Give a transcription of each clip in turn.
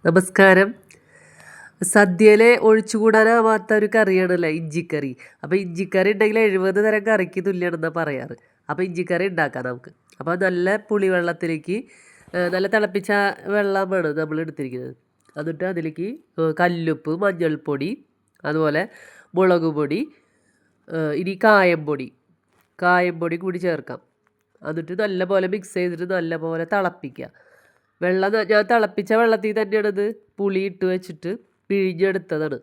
നമസ്കാരം. സദ്യയിലെ ഒഴിച്ചുകൂടാനാവാത്ത ഒരു കറിയാണല്ലോ ഇഞ്ചിക്കറി. അപ്പോൾ ഇഞ്ചിക്കറി ഉണ്ടെങ്കിൽ 70 തരം കറിക്ക് തുല്യമാണെന്നാണ് പറയാറ്. അപ്പോൾ ഇഞ്ചിക്കറി ഉണ്ടാക്കാം നമുക്ക്. അപ്പോൾ നല്ല പുളിവെള്ളത്തിലേക്ക് നല്ല തിളപ്പിച്ച വെള്ളമാണ് നമ്മൾ എടുത്തിരിക്കുന്നത്. എന്നിട്ട് അതിലേക്ക് കല്ലുപ്പ്, മഞ്ഞൾപ്പൊടി, അതുപോലെ മുളക് പൊടി, ഇനി കായം പൊടി കൂടി ചേർക്കാം. എന്നിട്ട് നല്ലപോലെ മിക്സ് ചെയ്തിട്ട് നല്ലപോലെ തിളപ്പിക്കുക. ഞാൻ തിളപ്പിച്ച വെള്ളത്തിൽ തന്നെയാണിത് പുളി ഇട്ട് വെച്ചിട്ട് പിഴിഞ്ഞെടുത്തതാണ്.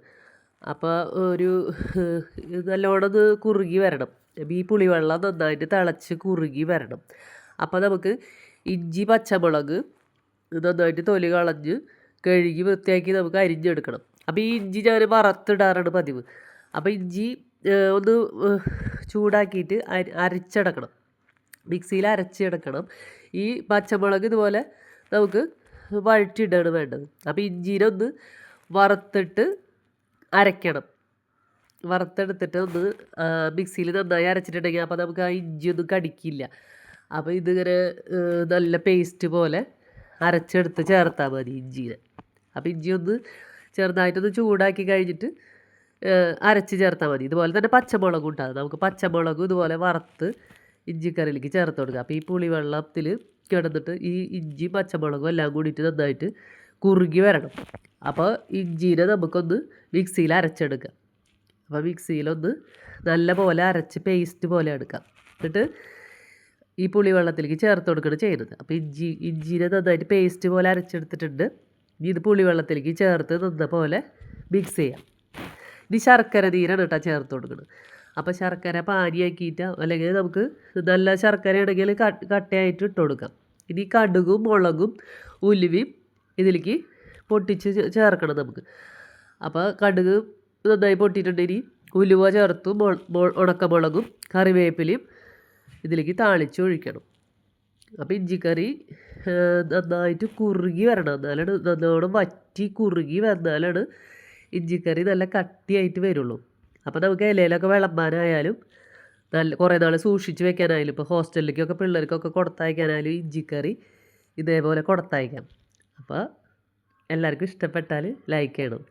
അപ്പോൾ നല്ലോണം ഒന്ന് കുറുകി വരണം. ഈ പുളിവെള്ളം നന്നായിട്ട് തിളച്ച് കുറുകി വരണം. അപ്പോൾ നമുക്ക് ഇഞ്ചി, പച്ചമുളക് നന്നായിട്ട് തൊലി കളഞ്ഞ് കഴുകി വൃത്തിയാക്കി നമുക്ക് അരിഞ്ഞെടുക്കണം. അപ്പോൾ ഈ ഇഞ്ചി ഞാൻ വറുത്തിടാറാണ് പതിവ്. അപ്പോൾ ഇഞ്ചി ഒന്ന് ചൂടാക്കിയിട്ട് അരച്ചെടുക്കണം, മിക്സിയിൽ അരച്ചെടുക്കണം. ഈ പച്ചമുളക് ഇതുപോലെ നമുക്ക് വഴറ്റിയിടാണ് വേണ്ടത്. അപ്പോൾ ഇഞ്ചീനെ ഒന്ന് വറുത്തിട്ട് അരയ്ക്കണം. വറുത്തെടുത്തിട്ട് ഒന്ന് മിക്സിയിൽ നന്നായി അരച്ചിട്ടുണ്ടെങ്കിൽ അപ്പോൾ നമുക്ക് ആ ഇഞ്ചിയൊന്നും കടിക്കില്ല. അപ്പോൾ ഇതിങ്ങനെ നല്ല പേസ്റ്റ് പോലെ അരച്ചെടുത്ത് ചേർത്താൽ മതി ഇഞ്ചീനെ. അപ്പോൾ ഇഞ്ചി ഒന്ന് ചെറുതായിട്ടൊന്ന് ചൂടാക്കി കഴിഞ്ഞിട്ട് അരച്ച് ചേർത്താൽ മതി. ഇതുപോലെ തന്നെ പച്ചമുളകും ഉണ്ടാകും. നമുക്ക് പച്ചമുളകും ഇതുപോലെ വറുത്ത് ഇഞ്ചിക്കറിയിലേക്ക് ചേർത്ത് കൊടുക്കുക. അപ്പോൾ ഈ പുളിവെള്ളത്തിൽ കിടന്നിട്ട് ഈ ഇഞ്ചി പച്ചമുളകും എല്ലാം കൂടിയിട്ട് നന്നായിട്ട് കുറുകി വരണം. അപ്പോൾ ഇഞ്ചീനെ നമുക്കൊന്ന് മിക്സിയിൽ അരച്ചെടുക്കാം. അപ്പോൾ മിക്സിയിലൊന്ന് നല്ല പോലെ അരച്ച് പേസ്റ്റ് പോലെ എടുക്കാം. എന്നിട്ട് ഈ പുളിവെള്ളത്തിലേക്ക് ചേർത്ത് കൊടുക്കുകയാണ് ചെയ്യുന്നത്. അപ്പോൾ ഇഞ്ചീനെ നന്നായിട്ട് പേസ്റ്റ് പോലെ അരച്ചെടുത്തിട്ടുണ്ട്. ഇത് പുളിവെള്ളത്തിലേക്ക് ചേർത്ത് നന്ന പോലെ മിക്സ് ചെയ്യാം. ഇനി ശർക്കര നീരാണ് കേട്ടോ ചേർത്ത് കൊടുക്കുന്നത്. അപ്പോൾ ശർക്കര പാനിയാക്കിയിട്ട്, അല്ലെങ്കിൽ നമുക്ക് നല്ല ശർക്കരയാണെങ്കിൽ കട്ടയായിട്ട് ഇട്ട് കൊടുക്കാം. ഇനി കടുകും മുളകും ഉലുവയും ഇതിലേക്ക് പൊട്ടിച്ച് ചേർക്കണം നമുക്ക്. അപ്പോൾ കടുക് നന്നായി പൊട്ടിയിട്ടുണ്ടെങ്കിൽ ഉലുവ ചേർത്തു, ഉണക്കമുളകും കറിവേപ്പിലയും ഇതിലേക്ക് താളിച്ച് ഒഴിക്കണം. അപ്പോൾ ഇഞ്ചിക്കറി നന്നായിട്ട് കുറുകി വരണം. എന്നാലാണ് നല്ലോണം വറ്റി കുറുകി വന്നാലാണ് ഇഞ്ചിക്കറി നല്ല കട്ടിയായിട്ട് വരുള്ളൂ. അപ്പോൾ നമുക്ക് ഇലയിലൊക്കെ വിളമ്പാനായാലും കുറേ നാൾ സൂക്ഷിച്ച് വെക്കാനായാലും, ഇപ്പോൾ ഹോസ്റ്റലിലേക്കൊക്കെ പിള്ളേർക്കൊക്കെ കൊടുത്തയക്കാനായാലും ഇഞ്ചിക്കറി ഇതേപോലെ കൊടുത്തയക്കാം. അപ്പോൾ എല്ലാവർക്കും ഇഷ്ടപ്പെട്ടാൽ ലൈക്ക് ചെയ്യണം.